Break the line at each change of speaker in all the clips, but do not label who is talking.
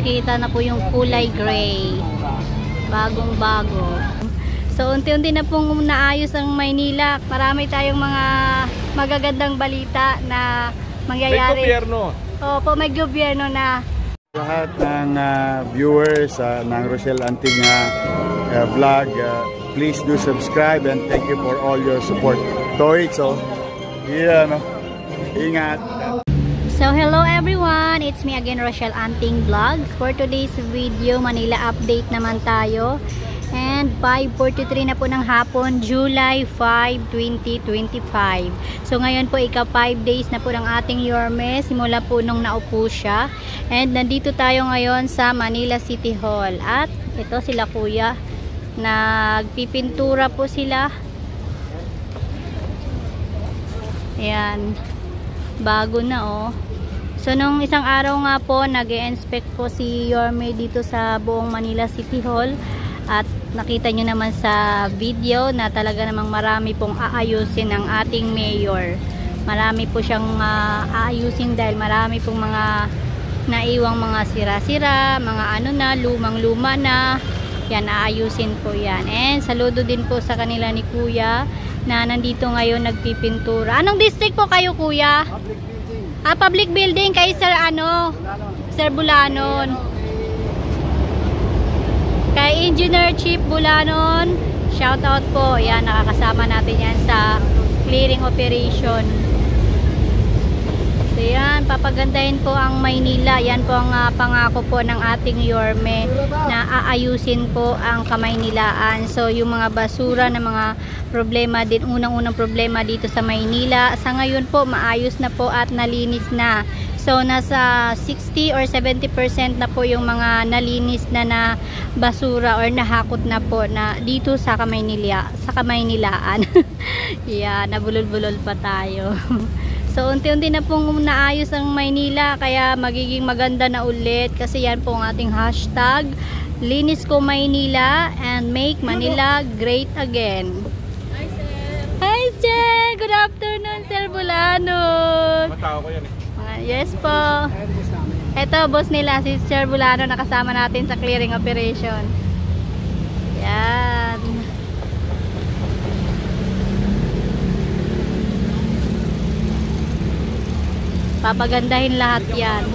kitang-kita na po yung kulay gray. Bagong bago. So unti-unti na pong naayos ang Maynila. Marami tayong mga magagandang balita na mangyayari.
May gobyerno.
Opo, may gobyerno na.
Lahat ng viewers ng Rochelle Anting vlog, please do subscribe and thank you for all your support. Toitso, ingat.
So hello everyone, it's me again, Rochelle Anting Vlogs. For today's video, Manila update naman tayo. And 5:43 na po ng hapon, July 5, 2025. So ngayon po ika 5 days na po ng ating Yorme simula po nung naupo siya. And nandito tayo ngayon sa Manila City Hall. At ito sila kuya, nagpipintura po sila. Ayan, bago na oh. So nung isang araw nga po, nag-e-inspect po si Yorme dito sa buong Manila City Hall. At nakita nyo naman sa video na talaga namang marami pong aayusin ng ating mayor. Marami po siyang aayusin dahil marami pong mga naiwang mga sira-sira, mga ano na, lumang-luma na. Yan, aayusin po yan. And saludo din po sa kanila ni kuya na nandito ngayon nagpipintura. Anong district po kayo kuya?
Public building.
Public building kay Sir ano? Sir Bulanon. Kay Engineer Chief Bulanon, shout out po. Yan, nakakasama natin yan sa clearing operation. So yan, papagandahin po ang Maynila. Yan po ang pangako po ng ating Yorme na aayusin po ang Kamaynilaan. So yung mga basura na mga problema din, unang-unang problema dito sa Maynila, sa ngayon po maayos na po at nalinis na. So nasa 60 or 70% na po yung mga nalinis na basura or nahakot na po na dito sa Kamaynilaan. Yeah, nabulol-bulol pa tayo. So unti-unti na pong naayos ang Maynila, kaya magiging maganda na ulit kasi yan po ang ating hashtag, Linis ko Maynila and make Manila great again.
Hi sir.
Hi sir, good afternoon Sir Bulanon.
Matao ko yan eh.
Yes po. Ito boss nila si Sir Bulanon, nakasama natin sa clearing operation. Yan. Papagandahin lahat yan.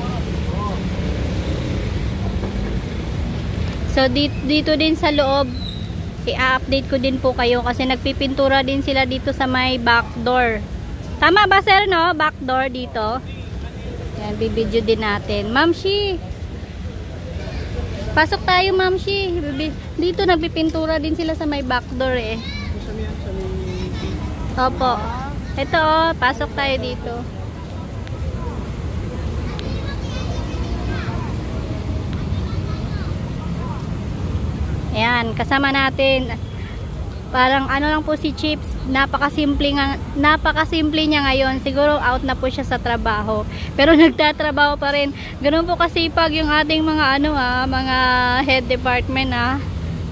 So dito din sa loob, i-update ko din po kayo kasi nagpipintura din sila dito sa may back door. Tama ba sir no? Back door dito. Yan, bibidyo din natin. Ma'am Shi, pasok tayo Ma'am Shi. Dito nagpipintura din sila sa may back door eh. Opo. Ito oh, pasok tayo dito. Ayan, kasama natin. Parang ano lang po si Chips, napakasimple niya ngayon. Siguro out na po siya sa trabaho. Pero nagtatrabaho pa rin. Ganun po kasipag yung ating mga mga head department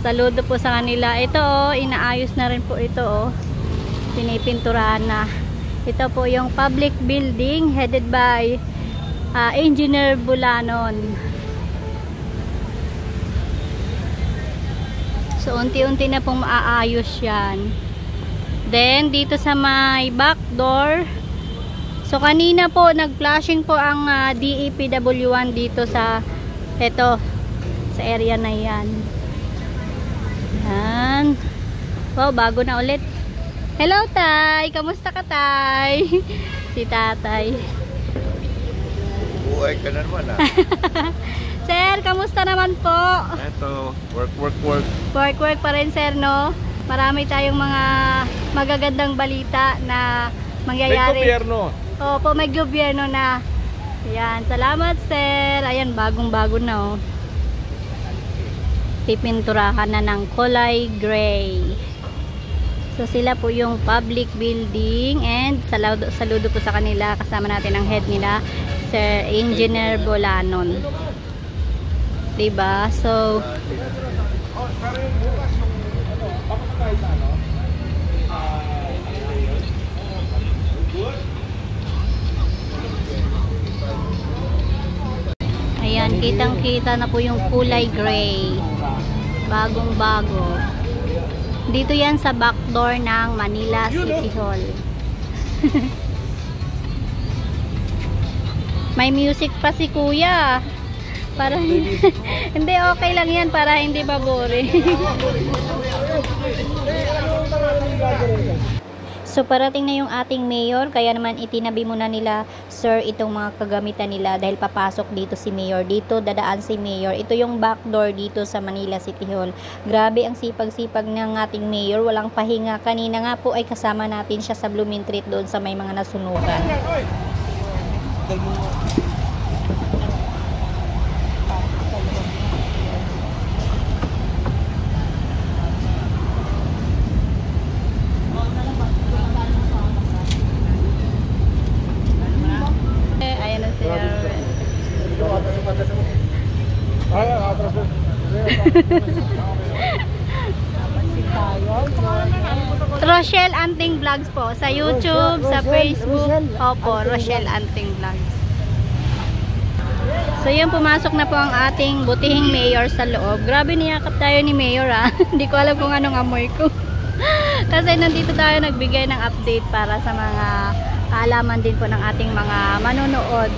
Saludo po sa kanila. Ito oh, inaayos na rin po ito oh. Pinipinturahan na. Ito po yung public building headed by Engineer Bulanon. So, unti-unti na pong maaayos yan. Then, dito sa may back door. So, kanina po, nag-flashing po ang DEPW1 dito sa sa area na yan. Yan. Wow, bago na ulit. Hello, Tay! Kamusta ka, Tay? Si Tatay.
Buhay ka na naman
Sir, kamusta naman po?
Ito, work.
Work pa rin sir, no? Marami tayong mga magagandang balita na mangyayari.
May gobyerno.
Opo, may gobyerno na. Ayan, salamat sir. Ayan, bagong-bago na oh. Pipinturahan na ng kulay gray. So sila po yung public building and saludo po sa kanila. Kasama natin ang head nila, Sir Engineer Bulanon. Diba? So Ayan, kitang-kita na po yung kulay gray. Bagong-bago. Dito yan sa back door ng Manila City Hall. May music pa si Kuya. Para hindi, okay lang yan para hindi ba boring. So parating na yung ating mayor, kaya naman itinabi muna nila sir itong mga kagamitan nila dahil papasok dito si mayor. Dito dadaan si mayor. Ito yung back door dito sa Manila City Hall. Grabe ang sipag-sipag ng ating mayor, walang pahinga. Kanina nga po ay kasama natin siya sa Blooming Treat doon sa may mga nasunugan. Rochelle Anting Vlogs po sa YouTube, sa Facebook. Opo, Rochelle Anting Vlogs. So yun, pumasok na po ang ating butihing mayor sa loob. Grabe, niyakap tayo ni mayor ah. Hindi ko alam kung anong amoy ko. Kasi nandito tayo nagbigay ng update para sa mga kaalaman din po ng ating mga manonood.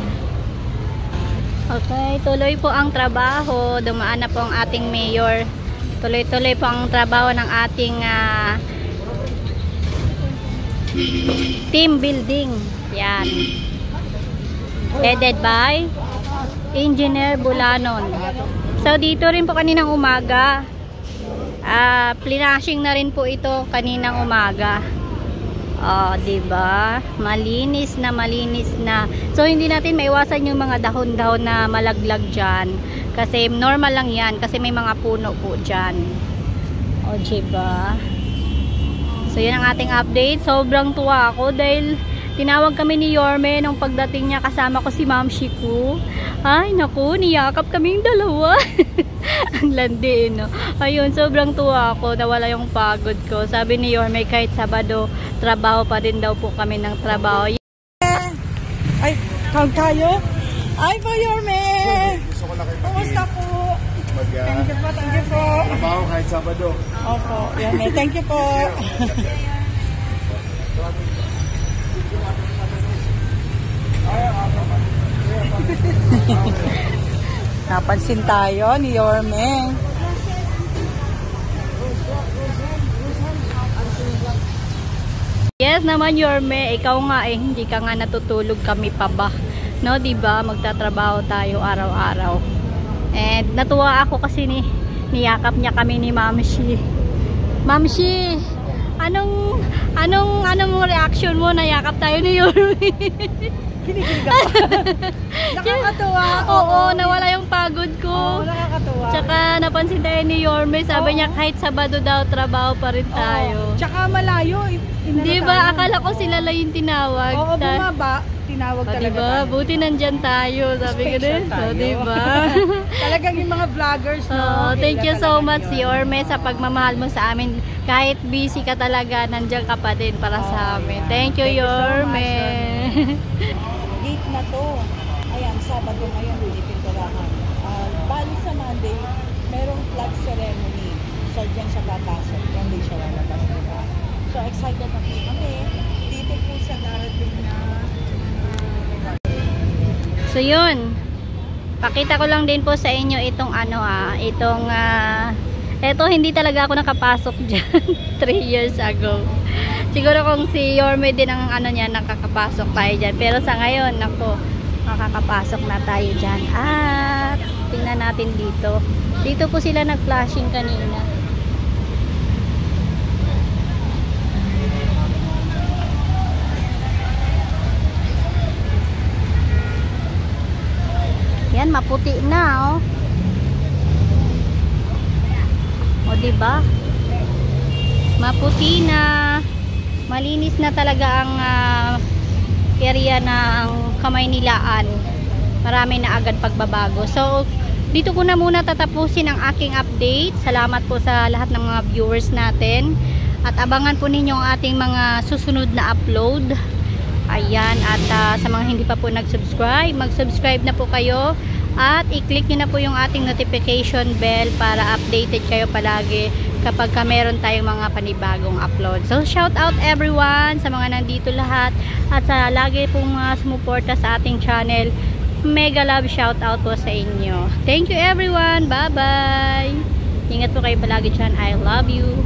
Okay, tuloy po ang trabaho. Dumaan na po ang ating mayor. Tuloy-tuloy po ang trabaho ng ating team building. Yan. Headed by Engineer Bulanon. So dito rin po kaninang umaga. Plinashing na rin po ito kaninang umaga. Diba? Malinis na, malinis na. So, hindi natin maiwasan yung mga dahon-dahon na malaglag dyan. Kasi, normal lang yan. Kasi may mga puno po dyan. Diba? So, yun ang ating update. Sobrang tuwa ako dahil tinawag kami ni Yorme nung pagdating niya. Kasama ko si Ma'am Shiku. Ay, naku, niyakap kaming dalawa. Ang landi, no? Ayun, sobrang tuwa ako. Nawala yung pagod ko. Sabi ni Yorme, kahit Sabado, trabaho pa din daw po kami ng trabaho.
Ay, kag tayo? Ay po, Yorme!
Gusto ko na kayo
Kumusta po? Thank you po, thank you po.
Trabaho kahit Sabado.
Opo, Yorme, thank you po. Napansin tayo ni Yorme.
Yes naman, Yorme, ikaw nga hindi ka nga natutulog, kami pa ba? No, diba? Magtatrabaho tayo araw-araw. And natuwa ako kasi niyakap niya kami ni Mamshi. Mamshi, anong reaction mo? Nayakap tayo ni Yorme.
Kinikilig ako. Nakakatuwa.
Oo, nawala yung pagod ko.
Oo, nakakatuwa.
Tsaka napansin tayo ni Yorme, sabi niya kahit Sabado daw trabaho pa rin tayo.
Tsaka malayo.
Hindi ba? Akala ko sila lang yung tinawag.
Oo, bumaba. Tinawag talaga
diba?
tayo.
Buti nandyan tayo. Sabi ko din. Diba?
Talagang yung mga vloggers, no?
Thank you so much, Yorme, sa pagmamahal mo sa amin. Kahit busy ka talaga, nandiyan ka pa din para sa amin. Thank you, Yorme.
Gate na to. Ayan, Sabado ngayon, hindi pinturahan. Bali sa Monday, merong flag ceremony. So, dyan siya papasok. Hindi siya lalabas, diba? So, excited na po kami. Dito po sa darating na
So, yun. Pakita ko lang din po sa inyo itong eto, hindi talaga ako nakapasok dyan 3 years ago. Siguro kung si Yorme din ang niya, nakakapasok tayo dyan. Pero sa ngayon, nako, makakapasok na tayo dyan. At tingnan natin dito. Dito po sila nag-flashing kanina. Yan, maputi na, oh. O, diba? Maputi na. Malinis na talaga ang area ng Kamaynilaan. Marami na agad pagbabago. So, dito ko na muna tatapusin ang aking update. Salamat po sa lahat ng mga viewers natin. At abangan po ninyo ang ating mga susunod na upload. Ayan, at sa mga hindi pa po nag-subscribe, mag-subscribe na po kayo At i-click nyo na po yung ating notification bell para updated kayo palagi kapag meron tayong mga panibagong upload. So shout out everyone sa mga nandito lahat at sa lagi pong sumuporta sa ating channel. Mega love shout out po sa inyo. Thank you everyone. Bye bye. Ingat po kayo palagi dyan. I love you.